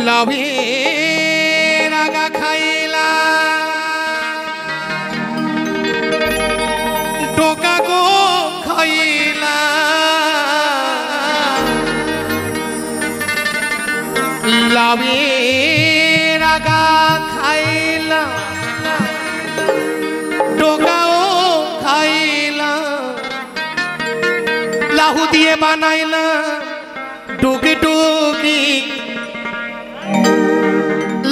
লাভে রাগা খাইলা টোকা গো খাইলা লাভে রাগা খাইলা টোকাও খাইলা লাহু দিয়ে বানাইলা টুকি টুকি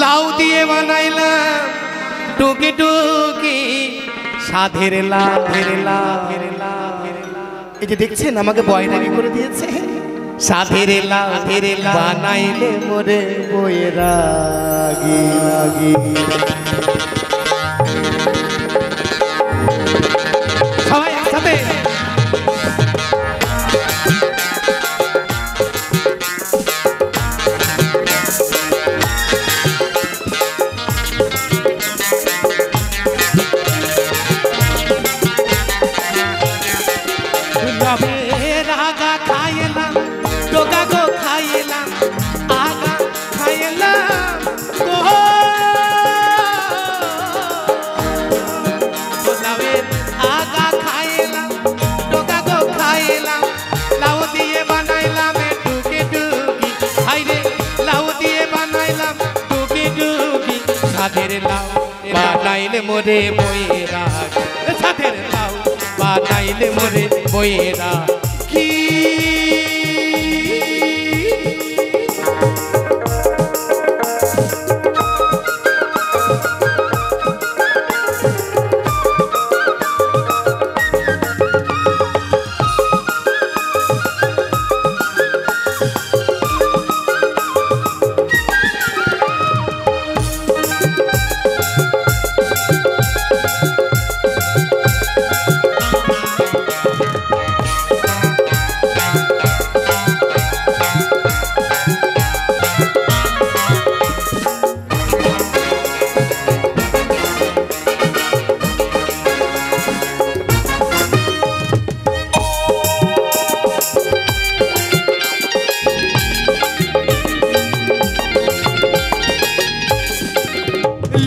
লাউ দিয়ে বানাইলাম টুকি টুকি সাধের এই যে দেখছেন আমাকে বয়রাগি করে দিয়েছে সাধের বানাইলে মোরে বয়রাগি সবাই একসাথে রাগা খাইলাম টোকা গো খাইলাম আগা খাইলাম আগা খাইলাম টোকা গো খাইলাম লাউ দিয়ে বানাইলাম টুকি টুকি হাইরে লাউ দিয়ে বানাইলাম টুকি টুকি সাধের লাউ বানাইলে মোরে বৈরাগ সাধের লাউ বানাইলে মোরে বৈরাগী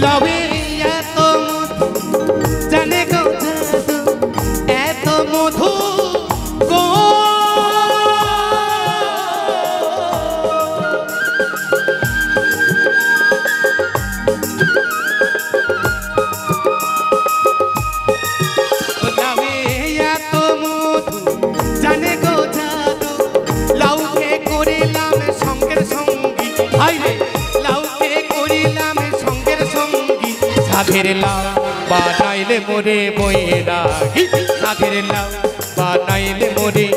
লবে এত মধু জানে গো জাদু এত মধু গো লবে এত মধু জানে গো জাদু লাউকে করিলাম সঙ্গের সঙ্গী হাইরে লাউকে করিলাম সাধের লাউ বানাইলে মোরে বৈরাগী সাধের লাউ বানাইলে মোরে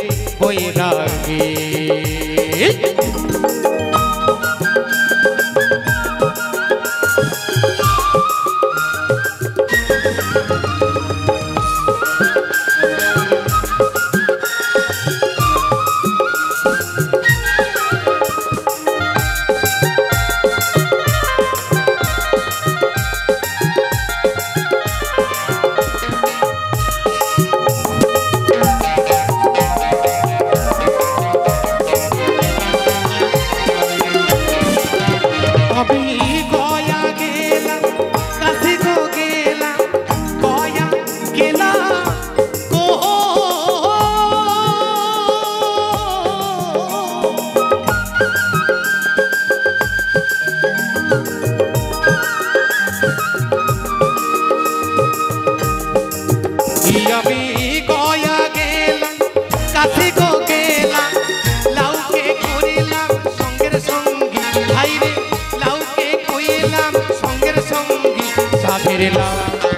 বৈরাগী আমি গয়া গেলাম কাছে গো গেলাম লাউকে করিলাম সঙ্গের সঙ্গী হাইরে লাউকে কইলাম সঙ্গের সঙ্গী সাধের লাউ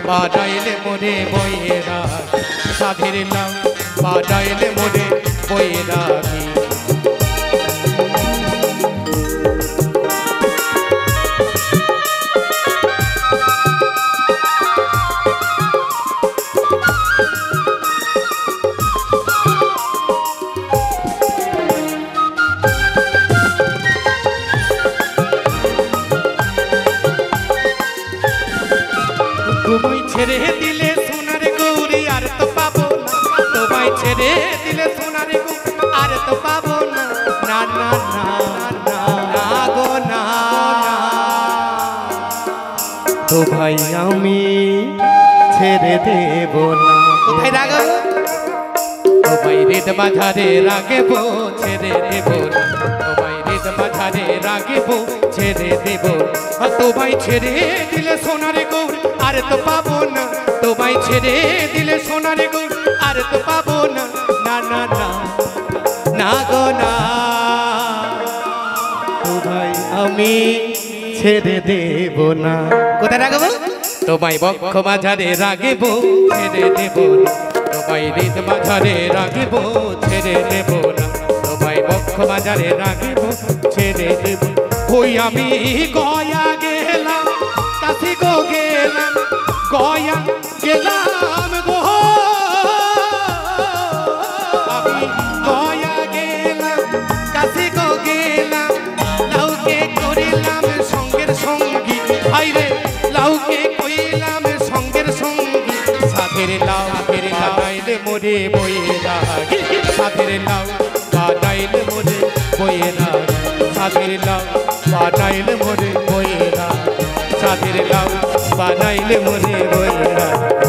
বানাইলে মোরে বৈরাগ সাধের লাউ বানাইলে মোরে বৈরাগী তোমায় ছেড়ে দিলে সোনার গৌরী আর তো পাবো না তোমায় ছেড়ে দিলে সোনার গৌরী আর তো পাবো তো ভাই আমি ছেড়ে দেব না। কোথায় রাখো তো ভাই রেত মাঝারে রাখব ছেড়ে দেব না। তো ভাই রেত মাঝারে রাখব ছেড়ে দেব। তো ভাই ছেড়ে দিলে সোনার গৌর আর তো পাবো না। তো ভাই ছেড়ে দিলে সোনার গৌর আর তো পাবো না। না না না না গো না, তো ভাই আমি ছেড়ে দেব না। কোথায় রাখবো? তোমায় বক্ষ মাঝারে রাখবো ছেড়ে দেব না। তোমায় হৃদ মাঝারে রাখবো ছেড়ে দেব না। তোমায় বক্ষ মাঝারে রাখবো ছেড়ে দেব। ওই আমি গয়া গেলাম কাছে গো গেলাম, গয়া গেলাম গো, আমি গয়া গেলাম কাছে গো গেলাম, লাউকে করিলাম সঙ্গের সঙ্গী। আইরে লাউকে কইলাম সঙ্গের সঙ্গী, সাথের লাউ বানাইলে মোরে বয়ে রাখি, সাথের লাউ বানাইলে মোরে বয়ে রাখি, সাথের লাউ বানাইলে মোরে বয়ে রাখি, সাথের লাউ বানাইলে মোরে বয়ে রাখি।